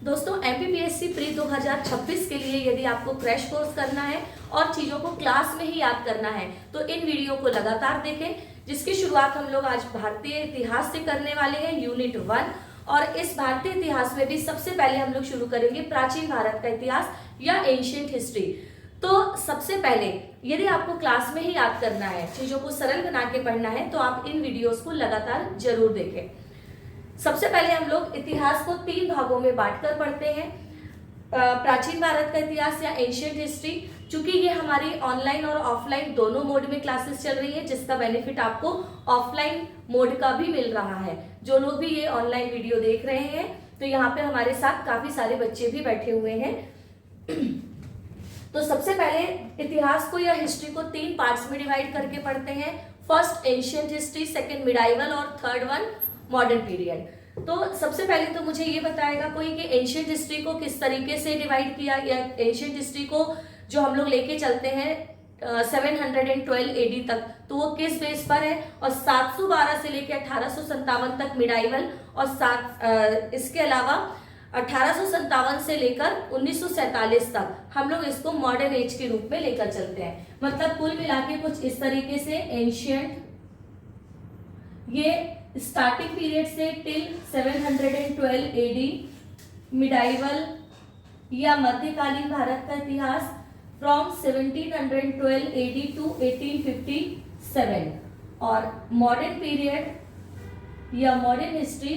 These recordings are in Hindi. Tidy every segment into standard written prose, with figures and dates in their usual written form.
दोस्तों एमपीपीएससी प्री 2026 के लिए यदि आपको क्रैश कोर्स करना है और चीज़ों को क्लास में ही याद करना है तो इन वीडियो को लगातार देखें, जिसकी शुरुआत हम लोग आज भारतीय इतिहास से करने वाले हैं यूनिट 1। और इस भारतीय इतिहास में भी सबसे पहले हम लोग शुरू करेंगे प्राचीन भारत का इतिहास या एंशिएंट हिस्ट्री। तो सबसे पहले यदि आपको क्लास में ही याद करना है, चीज़ों को सरल बना के पढ़ना है, तो आप इन वीडियोस को लगातार जरूर देखें। सबसे पहले हम लोग इतिहास को 3 भागों में बांटकर पढ़ते हैं। प्राचीन भारत का इतिहास या एंशिएंट हिस्ट्री, चूंकि ये हमारी ऑनलाइन और ऑफलाइन दोनों मोड में क्लासेस चल रही है, जिसका बेनिफिट आपको ऑफलाइन मोड का भी मिल रहा है। जो लोग भी ये ऑनलाइन वीडियो देख रहे हैं तो यहाँ पे हमारे साथ काफी सारे बच्चे भी बैठे हुए हैं। तो सबसे पहले इतिहास को या हिस्ट्री को 3 पार्ट्स में डिवाइड करके पढ़ते हैं। First ancient history, second medieval और थर्ड वन मॉडर्न पीरियड। तो सबसे पहले तो मुझे ये बताएगा कोई कि एंशिएंट हिस्ट्री को किस तरीके से डिवाइड किया, या एंशिएंट हिस्ट्री को जो हम लोग लेके चलते हैं 712 एडी तक, तो वो किस बेस पर है, और 712 से लेके 1857 तक मिडाइवल, और इसके अलावा 1857 से लेकर 1947 तक हम लोग इसको मॉडर्न एज के रूप में लेकर चलते हैं। मतलब कुल मिला के कुछ इस तरीके से एंशिएंट ये स्टार्टिंग पीरियड से टिल 712 एडी, मिडाइवल या मध्यकालीन भारत का इतिहास फ्रॉम 1712 एडी टू 1857, और मॉडर्न पीरियड या मॉडर्न हिस्ट्री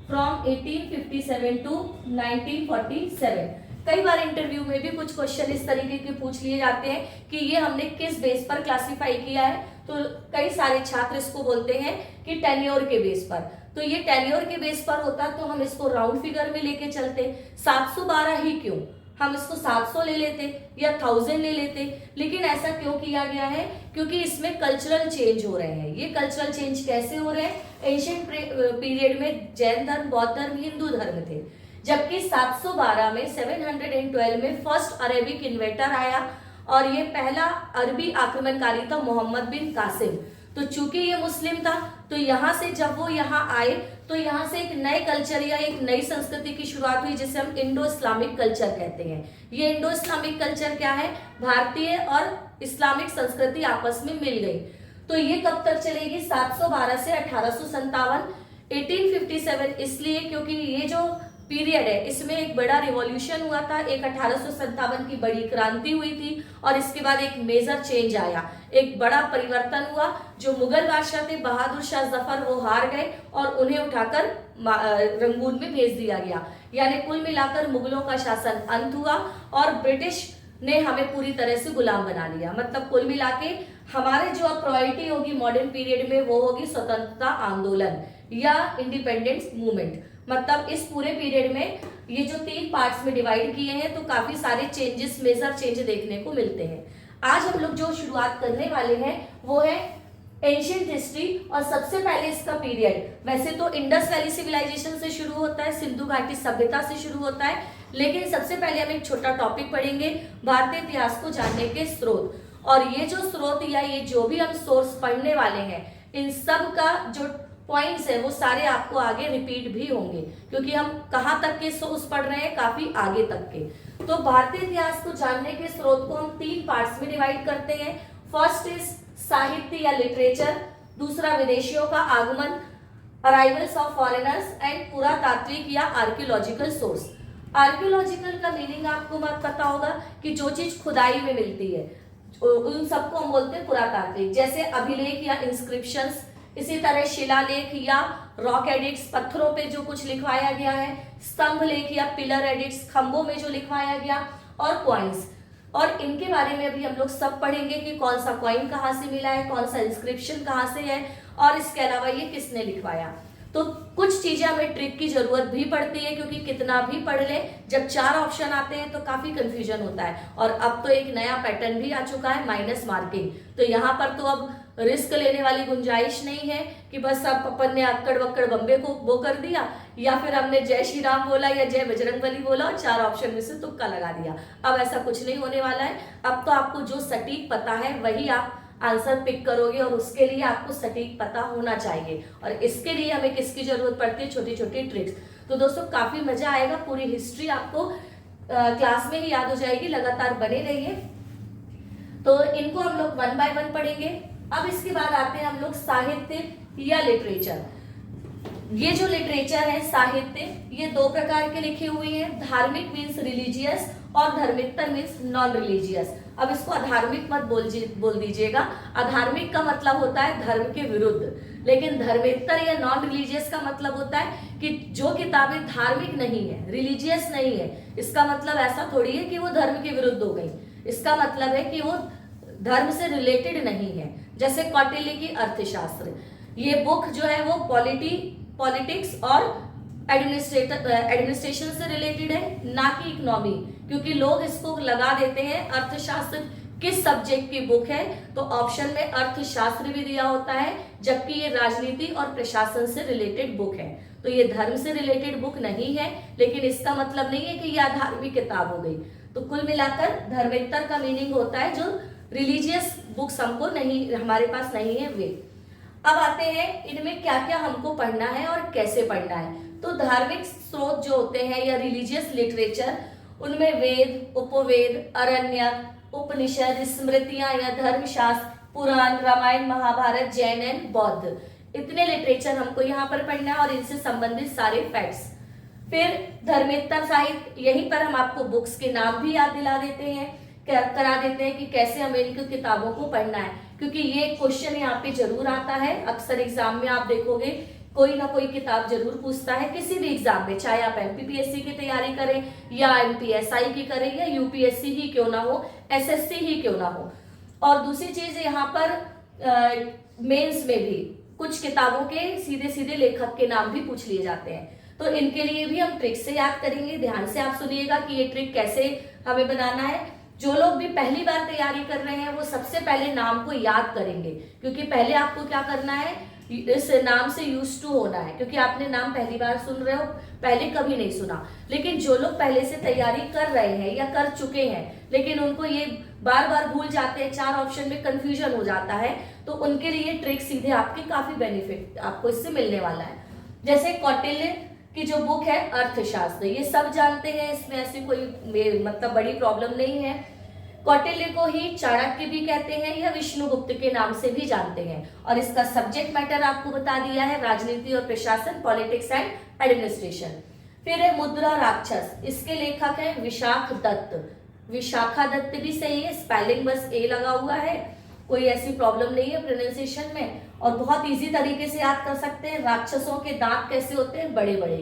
फ्रॉम 1857 टू 1947। कई बार इंटरव्यू में भी कुछ क्वेश्चन इस तरीके के पूछ लिए जाते हैं कि ये हमने किस बेस पर क्लासिफाई किया है, तो कई सारे छात्र इसको बोलते हैं कि टेन्योर के बेस पर। तो ये टेन्योर के बेस पर होता तो हम इसको राउंड फिगर में लेके चलते। 712 ही क्यों, हम इसको 700 ले लेते या 1000 ले लेते, लेकिन ऐसा क्यों किया गया है? क्योंकि इसमें कल्चरल चेंज हो रहे हैं। ये कल्चरल चेंज कैसे हो रहे हैं? एंशिएंट पीरियड में जैन धर्म, बौद्ध धर्म, हिंदू धर्म थे, जबकि 712 में 712 में फर्स्ट अरेबिक इन्वेटर आया, और ये पहला अरबी आक्रमणकारी था मोहम्मद बिन कासिम। तो चूंकि ये मुस्लिम था, तो यहाँ से जब वो यहाँ आए तो यहाँ से एक नए कल्चर या एक नई संस्कृति की शुरुआत हुई, जिसे हम इंडो इस्लामिक कल्चर कहते हैं। ये इंडो इस्लामिक कल्चर क्या है? भारतीय और इस्लामिक संस्कृति आपस में मिल गई। तो ये कब तक चलेगी? 712 से 1857। 1857 इसलिए क्योंकि ये जो पीरियड है इसमें एक बड़ा रिवॉल्यूशन हुआ था, एक 1857 की बड़ी क्रांति हुई थी, और इसके बाद एक मेजर चेंज आया, एक बड़ा परिवर्तन हुआ। जो मुगल बादशाह थे बहादुर शाह जफर, वो हार गए और उन्हें उठाकर रंगून में भेज दिया गया। यानी कुल मिलाकर मुगलों का शासन अंत हुआ और ब्रिटिश ने हमें पूरी तरह से गुलाम बना लिया। मतलब कुल मिला के हमारे जो अब प्रायोरिटी होगी मॉडर्न पीरियड में वो होगी स्वतंत्रता आंदोलन या इंडिपेंडेंस मूवमेंट। मतलब इस पूरे पीरियड में ये जो 3 पार्ट्स में डिवाइड किए हैं तो काफी सारे चेंजेस, मेजर चेंज देखने को मिलते हैं। आज हम लोग जो शुरुआत करने वाले हैं वो है एंशिएंट हिस्ट्री, और सबसे पहले इसका पीरियड वैसे तो इंडस वैली सिविलाइजेशन से शुरू होता है, सिंधु घाटी सभ्यता से शुरू होता है, लेकिन सबसे पहले हम एक छोटा टॉपिक पढ़ेंगे, भारतीय इतिहास को जानने के स्रोत। और ये जो स्रोत या ये जो भी हम सोर्स पढ़ने वाले हैं, इन सब का जो पॉइंट्स है वो सारे आपको आगे रिपीट भी होंगे, क्योंकि हम कहाँ तक के सोर्स पढ़ रहे हैं, काफी आगे तक के। तो भारतीय इतिहास को जानने के स्रोत को हम 3 पार्ट्स में डिवाइड करते हैं। फर्स्ट इज साहित्य या लिटरेचर, दूसरा विदेशियों का आगमन, अराइवल्स ऑफ फॉरेनर्स, एंड पुरातात्विक या आर्कियोलॉजिकल सोर्स। आर्कियोलॉजिकल का मीनिंग आपको मत पता होगा कि जो चीज खुदाई में मिलती है उन सबको हम बोलते हैं पुरातात्विक, जैसे अभिलेख या इंस्क्रिप्शंस, इसी तरह शिलालेख या रॉक एडिक्ट्स, पत्थरों पे जो कुछ लिखवाया गया है, स्तंभ लेख या पिलर एडिक्ट्स, खंभों में जो लिखवाया गया, और कॉइन्स। और इनके बारे में अभी हम लोग सब पढ़ेंगे कि कौन सा कॉइन कहाँ से मिला है, कौन सा इंस्क्रिप्शन कहाँ से है, और इसके अलावा ये किसने लिखवाया। तो कुछ चीजें हमें ट्रिक की जरूरत भी पड़ती है, क्योंकि कितना भी पढ़ ले जब 4 ऑप्शन आते हैं तो काफी कंफ्यूजन होता है। और अब तो एक नया पैटर्न भी आ चुका है, माइनस मार्किंग। तो यहाँ पर तो अब रिस्क लेने वाली गुंजाइश नहीं है कि बस अब अपन ने अक्कड़ बक्कड़ बम्बे को वो कर दिया, या फिर हमने जय श्री राम बोला या जय बजरंगबली बोला और 4 ऑप्शन में से तुक्का लगा दिया। अब ऐसा कुछ नहीं होने वाला है। अब तो आपको जो सटीक पता है वही आप आंसर पिक करोगे, और उसके लिए आपको सटीक पता होना चाहिए। और इसके लिए हमें किसकी जरूरत पड़ती है? छोटी छोटी ट्रिक्स। तो दोस्तों काफी मजा आएगा, पूरी हिस्ट्री आपको क्लास में ही याद हो जाएगी, लगातार बने रहिए। तो इनको हम लोग 1 बाय 1 पढ़ेंगे। अब इसके बाद आते हैं हम लोग साहित्य या लिटरेचर। ये जो लिटरेचर है, साहित्य, ये दो प्रकार के लिखे हुए हैं, धार्मिक मीन्स रिलीजियस और धर्मेतर मीन्स नॉन रिलीजियस। अब इसको अधार्मिक मत बोल दीजिएगा, अधार्मिक का मतलब होता है धर्म के विरुद्ध, लेकिन धर्मेतर या नॉन रिलीजियस का मतलब होता है कि जो किताबें धार्मिक नहीं है, रिलीजियस नहीं है। इसका मतलब ऐसा थोड़ी है कि वो धर्म के विरुद्ध हो गई, इसका मतलब है कि वो धर्म से रिलेटेड नहीं है। जैसे कौटिल्य की अर्थशास्त्र, ये बुक जो है वो पॉलिटिक्स और एडमिनिस्ट्रेशन से रिलेटेड है, ना कि इकोनॉमी, क्योंकि लोग इसको लगा देते हैं अर्थशास्त्र किस सब्जेक्ट की बुक है, तो ऑप्शन में अर्थशास्त्र भी दिया होता है, जबकि ये राजनीति और प्रशासन से रिलेटेड बुक है। तो ये धर्म से रिलेटेड बुक नहीं है, लेकिन इसका मतलब नहीं है कि यह धार्मिक किताब हो गई। तो कुल मिलाकर धर्मेतर का मीनिंग होता है जो रिलीजियस बुक्स हमको नहीं, हमारे पास नहीं है वे। अब आते हैं इनमें क्या क्या हमको पढ़ना है और कैसे पढ़ना है। तो धार्मिक स्रोत जो होते हैं या रिलीजियस लिटरेचर, उनमें वेद, उपवेद, अरण्यक, उपनिषद, स्मृतियां या धर्मशास्त्र, पुराण, रामायण, महाभारत, जैन एंड बौद्ध, इतने लिटरेचर हमको यहाँ पर पढ़ना है और इनसे संबंधित सारे फैक्ट्स। फिर धर्मेतर साहित्य, यहीं पर हम आपको बुक्स के नाम भी याद दिला देते हैं, करा देते हैं कि कैसे हमें इनकी किताबों को पढ़ना है, क्योंकि ये क्वेश्चन यहाँ पे जरूर आता है। अक्सर एग्जाम में आप देखोगे कोई ना कोई किताब जरूर पूछता है किसी भी एग्जाम में, चाहे आप एमपीपीएससी की तैयारी करें या एमपीएसआई की करें या यूपीएससी ही क्यों ना हो, एसएससी ही क्यों ना हो। और दूसरी चीज यहाँ पर मेंस में भी कुछ किताबों के सीधे सीधे लेखक के नाम भी पूछ लिए जाते हैं, तो इनके लिए भी हम ट्रिक से याद करेंगे। ध्यान से आप सुनिएगा कि ये ट्रिक कैसे हमें बनाना है। जो लोग भी पहली बार तैयारी कर रहे हैं वो सबसे पहले नाम को याद करेंगे, क्योंकि पहले आपको क्या करना है, इस नाम से यूज टू होना है, क्योंकि आपने नाम पहली बार सुन रहे हो, पहले कभी नहीं सुना। लेकिन जो लोग पहले से तैयारी कर रहे हैं या कर चुके हैं, लेकिन उनको ये बार बार भूल जाते हैं, 4 ऑप्शन में कंफ्यूजन हो जाता है, तो उनके लिए ट्रिक सीधे आपके काफी बेनिफिट आपको इससे मिलने वाला है। जैसे कौटिल्य की जो बुक है अर्थशास्त्र, ये सब जानते हैं, इसमें ऐसी कोई मतलब बड़ी प्रॉब्लम नहीं है। कौटिल्य को ही चाणक्य भी कहते हैं या विष्णुगुप्त के नाम से भी जानते हैं, और इसका सब्जेक्ट मैटर आपको बता दिया है, राजनीति और प्रशासन, पॉलिटिक्स एंड एडमिनिस्ट्रेशन। फिर है मुद्रा राक्षस, इसके लेखक हैं विशाख दत्त, विशाखा दत्त भी सही है, स्पेलिंग बस ए लगा हुआ है, कोई ऐसी प्रॉब्लम नहीं है प्रोनाउंसिएशन में, और बहुत इजी तरीके से याद कर सकते हैं। राक्षसों के दांत कैसे होते हैं, बड़े बड़े।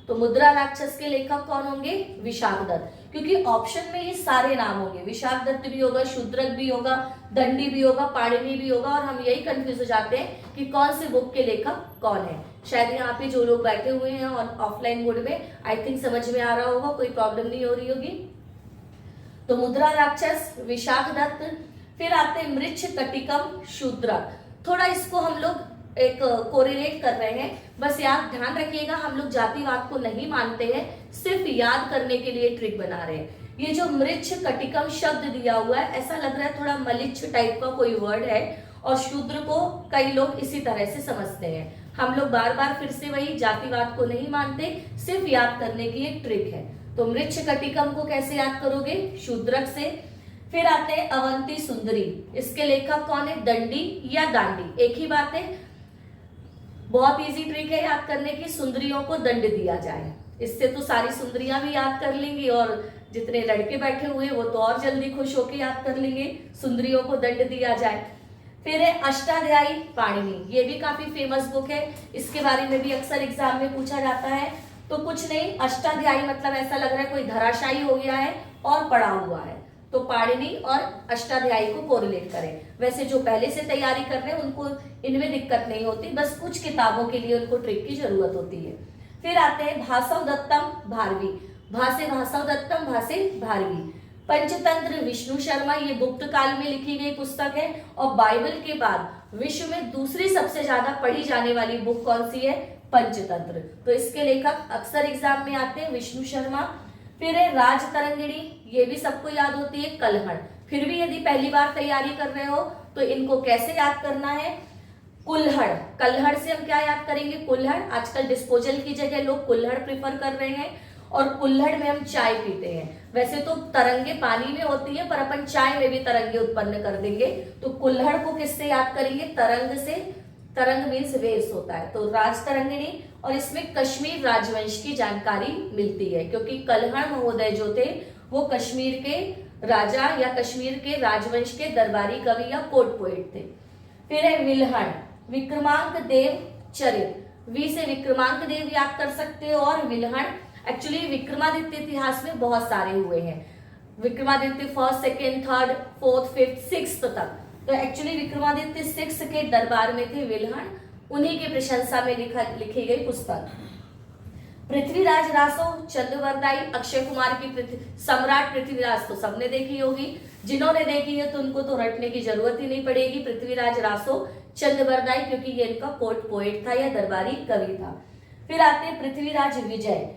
तो मुद्रा राक्षस के लेखक कौन होंगे, विशाख दत्त, क्योंकि ऑप्शन में ये सारे नाम होंगे, विशाख दत्त भी होगा, शूद्रक भी होगा, दंडी भी होगा, पाणिनि भी होगा, और हम यही कंफ्यूज हो जाते हैं कि कौन से बुक के लेखक कौन है। शायद यहाँ पे जो लोग बैठे हुए हैं और ऑफलाइन मोड में, आई थिंक समझ में आ रहा होगा, कोई प्रॉब्लम नहीं हो रही होगी। तो मुद्रा राक्षस, विशाख दत्त। फिर आते हैं मृच्छ कटिकम शूद्रक, थोड़ा इसको हम लोग एक कोरिलेट कर रहे हैं, बस याद ध्यान रखिएगा, हम लोग जातिवाद को नहीं मानते हैं, सिर्फ याद करने के लिए ट्रिक बना रहे हैं। ये जो मृच्छ कटिकम शब्द दिया हुआ है, ऐसा लग रहा है थोड़ा मलिच्छ टाइप का कोई वर्ड है, और शूद्र को कई लोग इसी तरह से समझते हैं। हम लोग बार बार फिर से वही जातिवाद को नहीं मानते, सिर्फ याद करने की एक ट्रिक है। तो मृच्छ कटिकम को कैसे याद करोगे, शूद्रक से। फिर आते हैं अवंती सुंदरी, इसके लेखक कौन है, दंडी या दांडी, एक ही बात है, बहुत इजी ट्रिक है याद करने की, सुंदरियों को दंड दिया जाए, इससे तो सारी सुंदरियां भी याद कर लेंगी, और जितने लड़के बैठे हुए हैं वो तो और जल्दी खुश होकर याद कर लेंगे, सुंदरियों को दंड दिया जाए। फिर है अष्टाध्यायी पाणिनि, ये भी काफी फेमस बुक है, इसके बारे में भी अक्सर एग्जाम में पूछा जाता है। तो कुछ नहीं, अष्टाध्यायी मतलब ऐसा लग रहा है कोई धराशायी हो गया है और पड़ा हुआ है, तो पाणिनि और अष्टाध्यायी को कोरिलेट करें। वैसे जो पहले से तैयारी कर रहे हैं उनको इनमें दिक्कत नहीं होती, बस कुछ किताबों के लिए उनको ट्रिक की जरूरत होती है। फिर आते हैं भासव दत्तम भारवी, भासे भासव दत्तम भासे भारवी। पंचतंत्र विष्णु शर्मा, ये गुप्त काल में लिखी गई पुस्तक है, और बाइबल के बाद विश्व में दूसरी सबसे ज्यादा पढ़ी जाने वाली बुक कौन सी है, पंचतंत्र। तो इसके लेखक अक्सर एग्जाम में आते हैं, विष्णु शर्मा। फिर है राज तरंगिणी, ये भी सबको याद होती है, कलहड़। फिर भी यदि पहली बार तैयारी कर रहे हो तो इनको कैसे याद करना है, कुल्हड़, कल्हड़ से हम क्या याद करेंगे, कुल्हड़। आजकल डिस्पोजल की जगह लोग कुल्हड़ प्रिफर कर रहे हैं, और कुल्हड़ में हम चाय पीते हैं। वैसे तो तरंगे पानी में होती है, पर अपन चाय में भी तरंगे उत्पन्न कर देंगे। तो कुल्हड़ को किससे याद करेंगे, तरंग से। तरंग मीन्स वेव्स होता है, तो राज तरंगिणी। और इसमें कश्मीर राजवंश की जानकारी मिलती है, क्योंकि कल्हड़ महोदय जो थे वो कश्मीर के राजा या कश्मीर के राजवंश के दरबारी कवि या कोर्ट पोएट थे। फिर है विल्हण, विक्रमांक देव चरित। वी से विक्रमांक देव याद कर सकते हो, और विल्हण एक्चुअली विक्रमादित्य इतिहास में बहुत सारे हुए हैं। Vikramaditya first, second, third, fourth, fifth, sixth तक। तो एक्चुअली विक्रमादित्य सिक्स्थ के दरबार में थे विल्हण, उन्हीं की प्रशंसा में लिखी गई पुस्तक। पृथ्वीराज रासो, चंद्रवरदाई, अक्षय कुमार की सम्राट पृथ्वीराज तो सबने देखी होगी, जिन्होंने देखी है तो उनको तो रटने की जरूरत ही नहीं पड़ेगी। पृथ्वीराज रासो, चंद्रवरदाई, क्योंकि ये इनका कोर्ट पोएट था या दरबारी कवि था। फिर आते हैं पृथ्वीराज विजय,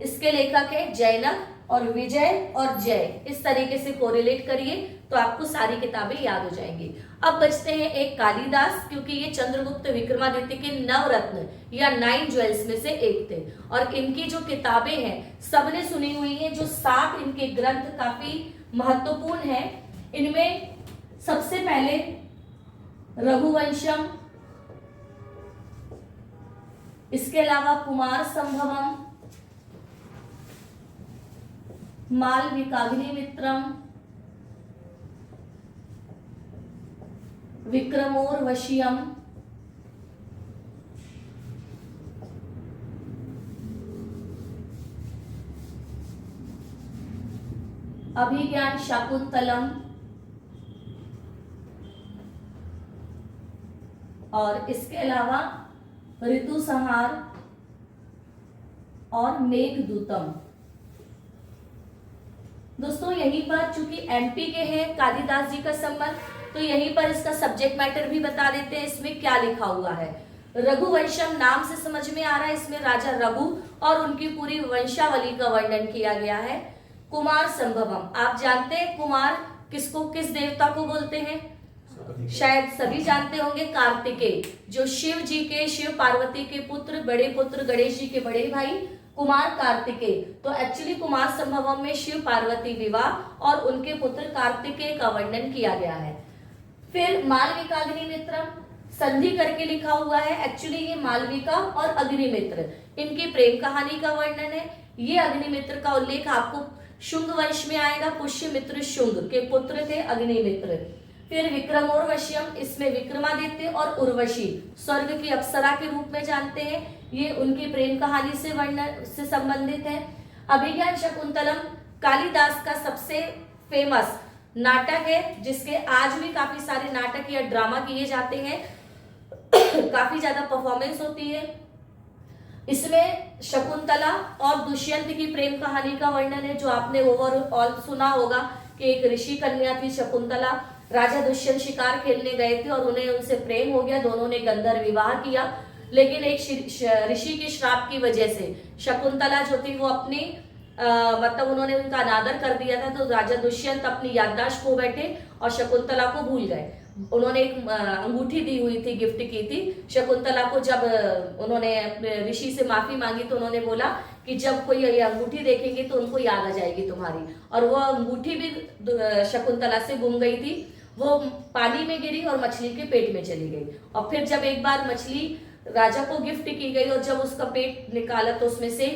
इसके लेखक है जैनक, और विजय और जय इस तरीके से कोरिलेट करिए तो आपको सारी किताबें याद हो जाएंगी। अब बचते हैं एक कालिदास, क्योंकि ये चंद्रगुप्त विक्रमादित्य के नवरत्न या 9 ज्वेल्स में से एक थे, और इनकी जो किताबें हैं सबने सुनी हुई हैं। जो 7 इनके ग्रंथ काफी महत्वपूर्ण हैं, इनमें सबसे पहले रघुवंशम, इसके अलावा कुमार संभवम, मालविकाग्निमित्रम, विक्रमोर्वशीयम, अभिज्ञान शाकुंतलम, और इसके अलावा ऋतु संहार और मेघदूतम। दोस्तों यहीं पर चूंकि एमपी के हैं कालिदास जी का संबंध, तो यहीं पर इसका सब्जेक्ट मैटर भी बता देते हैं, इसमें क्या लिखा हुआ है। रघुवंशम नाम से समझ में आ रहा है, इसमें राजा रघु और उनकी पूरी वंशावली का वर्णन किया गया है। कुमार संभवम, आप जानते हैं कुमार किसको, किस देवता को बोलते हैं, शायद सभी जानते होंगे, कार्तिकेय, जो शिव जी के, शिव पार्वती के पुत्र, बड़े पुत्र, गणेश जी के बड़े भाई कुमार कार्तिकेय। तो एक्चुअली कुमार संभवम में शिव पार्वती विवाह और उनके पुत्र कार्तिकेय का वर्णन किया गया है। फिर मालविकाग्निमित्रम, संधि करके लिखा हुआ है, एक्चुअली ये मालविका और अग्निमित्र इनकी प्रेम कहानी का वर्णन है। ये अग्निमित्र का उल्लेख आपको शुंग वंश में आएगा, पुष्यमित्र शुंग के पुत्र थे अग्निमित्र। फिर विक्रमोर्वशीयम, इसमें विक्रमादित्य और उर्वशी स्वर्ग की अप्सरा के रूप में जानते हैं, ये उनकी प्रेम कहानी से वर्णन से संबंधित है। अभिज्ञान शाकुंतलम कालिदास का सबसे फेमस नाटक है, जिसके आज भी काफी सारे नाटक या ड्रामा किए जाते हैं, काफी ज्यादा परफॉर्मेंस होती है। इसमें शकुंतला और दुष्यंत की प्रेम कहानी का वर्णन है, जो आपने ओवरऑल सुना होगा कि एक ऋषि कन्या थी शकुंतला, राजा दुष्यंत शिकार खेलने गए थे और उन्हें उनसे प्रेम हो गया, दोनों ने गंधर्व विवाह किया, लेकिन एक ऋषि के श्राप की वजह से शकुंतला जो थी वो अपनी मतलब उन्होंने उनका अनादर कर दिया था, तो राजा दुष्यंत अपनी याददाश्त खो बैठे और शकुंतला को भूल गए। उन्होंने एक अंगूठी दी हुई थी, गिफ्ट की थी शकुंतला को। जब उन्होंने अपने ऋषि से माफी मांगी तो उन्होंने बोला कि जब कोई ये अंगूठी देखेंगे तो उनको याद आ जाएगी तुम्हारी, और वो अंगूठी भी शकुंतला से गुम गई थी। वो पानी में गिरी और मछली के पेट में चली गई, और फिर जब एक बार मछली राजा को गिफ्ट की गई और जब उसका पेट निकाला तो उसमें से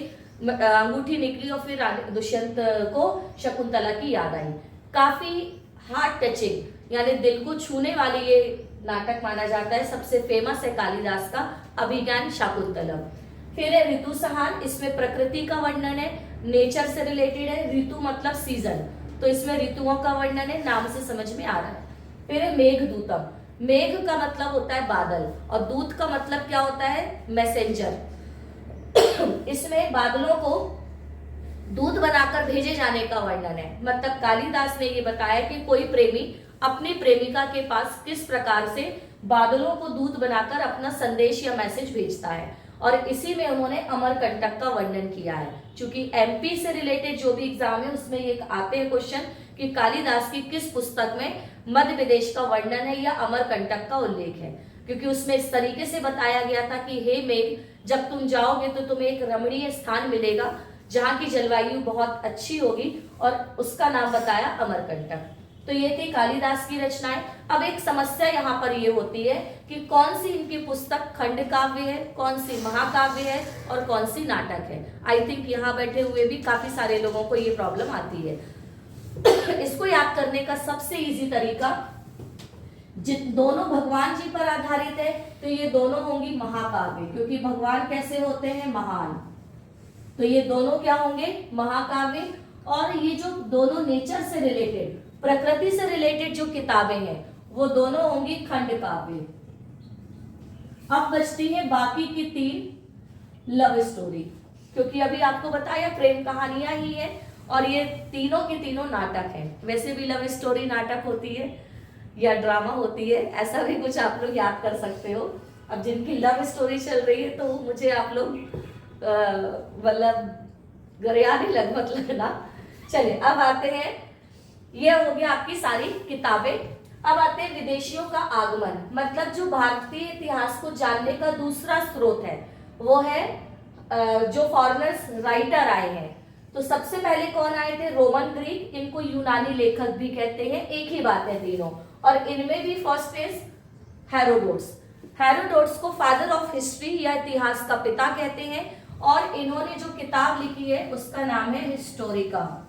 अंगूठी निकली, और फिर दुष्यंत को शकुंतला की याद आई। काफी हार्ट टचिंग यानी दिल को छूने वाली ये नाटक माना जाता है। सबसे फेमस है कालिदास का अभिज्ञान शाकुंतलम। फिर है ऋतु संहार, इसमें प्रकृति का वर्णन है, नेचर से रिलेटेड है। ऋतु मतलब सीजन, तो इसमें ऋतुओं का वर्णन है, नाम से समझ में आ रहा है। फिर है मेघदूतम, मेघ का मतलब होता है बादल और दूत का मतलब क्या होता है, मैसेंजर। इसमें बादलों को दूत बनाकर भेजे जाने का वर्णन है। मतलब कालिदास ने ये बताया कि कोई प्रेमी अपनी प्रेमिका के पास किस प्रकार से बादलों को दूत बनाकर अपना संदेश या मैसेज भेजता है, और इसी में उन्होंने अमरकंटक का वर्णन किया है। क्योंकि एमपी से रिलेटेड जो भी एग्जाम है उसमें ये आते हैं क्वेश्चन कि कालिदास की किस पुस्तक में मध्य प्रदेश का वर्णन है या अमरकंटक का उल्लेख है। क्योंकि उसमें इस तरीके से बताया गया था कि हे मेघ, जब तुम जाओगे तो तुम्हें एक रमणीय स्थान मिलेगा जहाँ की जलवायु बहुत अच्छी होगी, और उसका नाम बताया अमरकंटक। तो ये थी कालिदास की रचनाएं। अब एक समस्या यहाँ पर ये होती है कि कौन सी इनकी पुस्तक खंड काव्य है, कौन सी महाकाव्य है और कौन सी नाटक है। आई थिंक यहाँ बैठे हुए भी काफी सारे लोगों को ये प्रॉब्लम आती है। इसको याद करने का सबसे इजी तरीका, दोनों भगवान जी पर आधारित है तो ये दोनों होंगी महाकाव्य, क्योंकि भगवान कैसे होते हैं, महान। तो ये दोनों क्या होंगे, महाकाव्य। और ये जो दोनों नेचर से रिलेटेड, प्रकृति से रिलेटेड जो किताबें हैं, वो दोनों होंगी खंड काव्य। अब बचती है बाकी की 3 लव स्टोरी, क्योंकि अभी आपको बताया प्रेम कहानियां ही है, और ये तीनों के तीनों नाटक हैं। वैसे भी लव स्टोरी नाटक होती है या ड्रामा होती है, ऐसा भी कुछ आप लोग याद कर सकते हो। अब जिनकी लव स्टोरी चल रही है तो मुझे आप लोग मतलब गरियाने लग मत लगना। चलिए अब आते हैं, ये हो गया आपकी सारी किताबें। अब आते हैं विदेशियों का आगमन, मतलब जो भारतीय इतिहास को जानने का दूसरा स्रोत है वो है जो फॉरेनर्स राइटर आए हैं। तो सबसे पहले कौन आए थे, रोमन ग्रीक, इनको यूनानी लेखक भी कहते हैं, एक ही बात है तीनों। और इनमें भी फर्स्ट इज हेरोडोट्स। हेरोडोट्स को फादर ऑफ हिस्ट्री या इतिहास का पिता कहते हैं, और इन्होंने जो किताब लिखी है उसका नाम है हिस्टोरिका।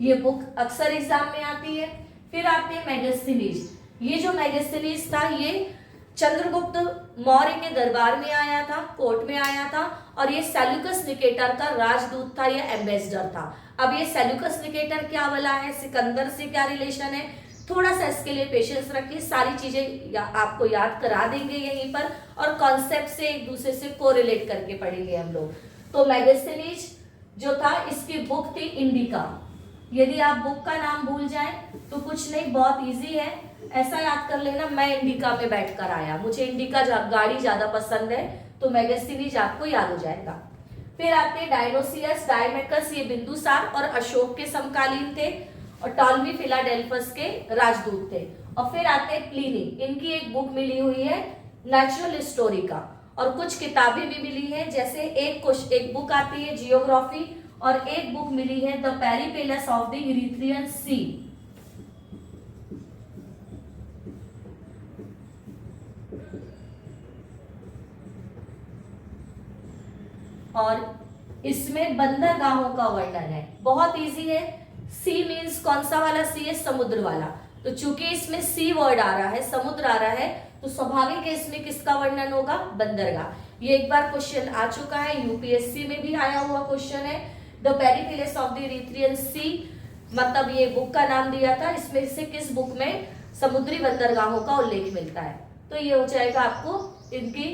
ये बुक अक्सर एग्जाम में आती है। फिर आते हैं मेगास्थनीज। ये जो मेगास्थनीज था ये चंद्रगुप्त मौर्य के दरबार में आया था, कोर्ट में आया था, और ये सेल्यूकस निकेटर का राजदूत था या एम्बेसडर था। अब ये सेल्यूकस निकेटर क्या वाला है, सिकंदर से क्या रिलेशन है, थोड़ा सा इसके लिए पेशेंस रखिए, सारी चीजें आपको याद करा देंगे यहीं पर, और कॉन्सेप्ट से एक दूसरे से कोरिलेट करके पढ़ेंगे हम लोग। तो मेगास्थनीज जो था, इसकी बुक थी इंडिका। यदि आप बुक का नाम भूल जाएं तो कुछ नहीं, बहुत इजी है, ऐसा याद कर लेना, मैं इंडिका में बैठकर आया, मुझे इंडिका गाड़ी ज्यादा पसंद है, तो मेगास्थनीज आपको याद हो जाएगा। फिर आते हैं डायनोसियस, डायमेकस, ये बिंदुसार और अशोक के समकालीन थे, और टॉलमी फिलाडेल्फस के राजदूत थे। और फिर आते हैं प्लिनी, इनकी एक बुक मिली हुई है नेचुरल हिस्टोरी का, और कुछ किताबें भी मिली हैं, जैसे एक बुक आती है जियोग्राफी, और एक बुक मिली है द पेरिपेलस ऑफ द इरिथ्रियन सी। और इसमें बंदरगाहों का वर्णन है, बहुत इजी है। सी मीन्स कौन सा वाला सी है, समुद्र वाला। तो चूंकि इसमें सी वर्ड आ रहा है, समुद्र आ रहा है, तो स्वाभाविक है इसमें किसका वर्णन होगा, बंदरगाह। ये एक बार क्वेश्चन आ चुका है, यूपीएससी में भी आया हुआ क्वेश्चन है। द पेरिपेलस ऑफ द इरिथ्रियन सी, मतलब ये बुक का नाम दिया था, इसमें से किस बुक में समुद्री बंदरगाहों का उल्लेख मिलता है। तो ये हो जाएगा आपको इनकी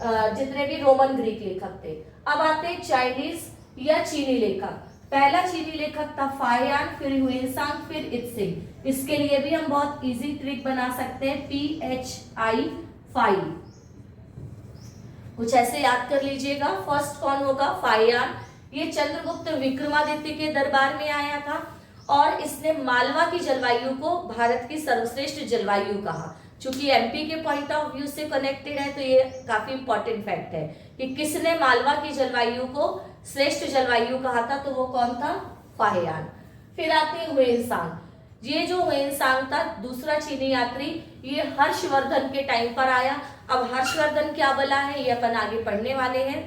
जितने भी रोमन ग्रीक लेखक थे। अब आते हैं चाइनीज या चीनी लेखक। पहला चीनी लेखक था फाहियान, फिर ह्वेनसांग, फिर इत्सिंग। इसके लिए भी हम बहुत इजी ट्रिक बना सकते हैं, PHI, फाई, कुछ ऐसे याद कर लीजिएगा। फर्स्ट कौन होगा, फाहियान। ये चंद्रगुप्त विक्रमादित्य के दरबार में आया था, और इसने मालवा की जलवायु को भारत की सर्वश्रेष्ठ जलवायु कहा। चूंकि एमपी के पॉइंट ऑफ व्यू से कनेक्टेड है, तो ये काफी इंपॉर्टेंट फैक्ट है कि किसने मालवा की जलवायु को श्रेष्ठ जलवायु कहा था, तो वो कौन था, फाहियान। फिर आते हैं ह्वेनसांग। ये जो ह्वेनसांग था, दूसरा चीनी यात्री, ये हर्षवर्धन के टाइम पर आया। अब हर्षवर्धन क्या बोला है ये अपन आगे पढ़ने वाले हैं,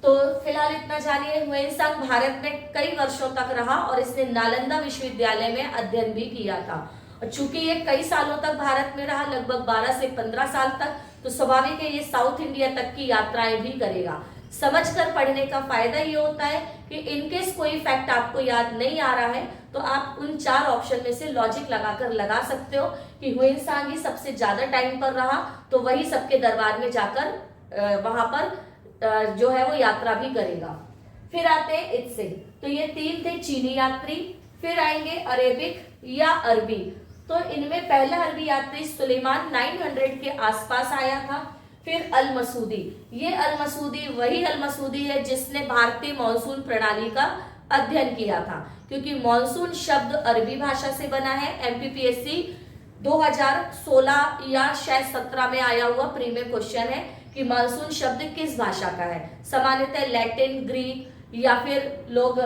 तो फिलहाल इतना जानिए। ह्वेनसांग भारत में कई वर्षों तक रहा, और इसने नालंदा विश्वविद्यालय में अध्ययन भी किया था। और चूंकि ये कई सालों तक भारत में रहा, लगभग 12 से 15 साल तक, तो स्वाभाविक है ये साउथ इंडिया तक की यात्राएं भी करेगा। समझकर पढ़ने का फायदा ये होता है कि इनकेस कोई फैक्ट आपको याद नहीं आ रहा है, तो आप उन 4 ऑप्शन में से लॉजिक लगाकर लगा सकते हो कि ह्वेनसांग ही सबसे ज्यादा टाइम पर रहा, तो वही सबके दरबार में जाकर वहां पर जो है वो यात्रा भी करेगा। फिर आते हैं इत्सिंग। तो ये 3 थे चीनी यात्री। फिर आएंगे अरेबिक या अरबी। तो इनमें पहला अरबी यात्री सुलेमान 900 के आसपास आया था। फिर अल मसूदी, ये अल मसूदी वही अल मसूदी है जिसने भारतीय मॉनसून प्रणाली का अध्ययन किया था, क्योंकि मॉनसून शब्द अरबी भाषा से बना है। एमपीपीएससी 2016 या शायद 17 में आया हुआ प्रीमियम क्वेश्चन है कि मानसून शब्द किस भाषा का है। सामान्यतः लैटिन, ग्रीक या फिर लोग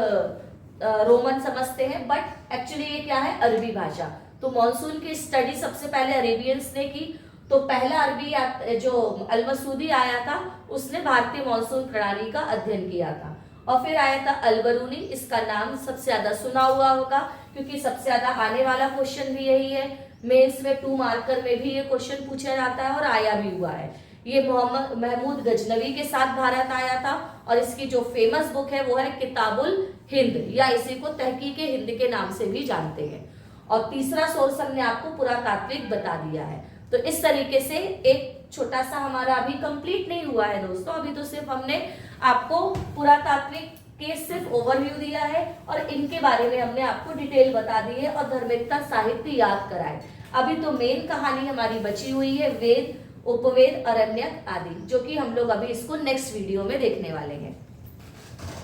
रोमन समझते हैं, बट एक्चुअली ये क्या है, अरबी भाषा। तो मानसून की स्टडी सबसे पहले अरेबियंस ने की। तो पहला अरबी जो अल-मसूदी आया था उसने भारतीय मानसून प्रणाली का अध्ययन किया था। और फिर आया था अल-बरूनी, इसका नाम सबसे ज्यादा सुना हुआ होगा क्योंकि सबसे ज्यादा आने वाला क्वेश्चन भी यही है। मेंस में 2 मार्कर में भी ये क्वेश्चन पूछा जाता है और आया भी हुआ है। ये मोहम्मद महमूद गजनवी के साथ भारत आया था और इसकी जो फेमस बुक है वो है किताबुल हिंद, या इसी को तहकीके हिंद के नाम से भी जानते हैं। और तीसरा सोर्स हमने आपको पुरातात्विक बता दिया है। तो इस तरीके से एक छोटा सा हमारा अभी कंप्लीट नहीं हुआ है दोस्तों, अभी तो सिर्फ हमने आपको पुरातात्विक के सिर्फ ओवरव्यू दिया है और इनके बारे में हमने आपको डिटेल बता दी है और धार्मिकता साहित्य याद कराए। अभी तो मेन कहानी हमारी बची हुई है वेद, उपवेद, अरण्यक आदि, जो कि हम लोग अभी इसको नेक्स्ट वीडियो में देखने वाले हैं।